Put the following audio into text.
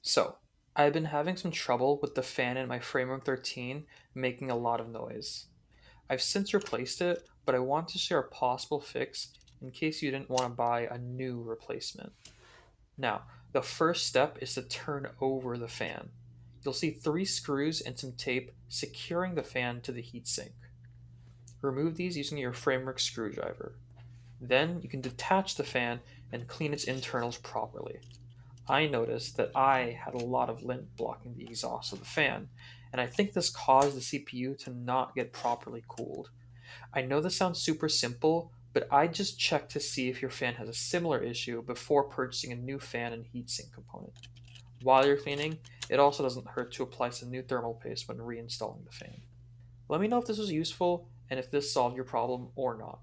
So, I've been having some trouble with the fan in my Framework 13 making a lot of noise. I've since replaced it, but I want to share a possible fix in case you didn't want to buy a new replacement. Now, the first step is to turn over the fan. You'll see three screws and some tape securing the fan to the heatsink. Remove these using your Framework screwdriver. Then you can detach the fan and clean its internals properly. I noticed that I had a lot of lint blocking the exhaust of the fan, and I think this caused the CPU to not get properly cooled. I know this sounds super simple, but I just checked to see if your fan has a similar issue before purchasing a new fan and heatsink component. While you're cleaning, it also doesn't hurt to apply some new thermal paste when reinstalling the fan. Let me know if this was useful and if this solved your problem or not.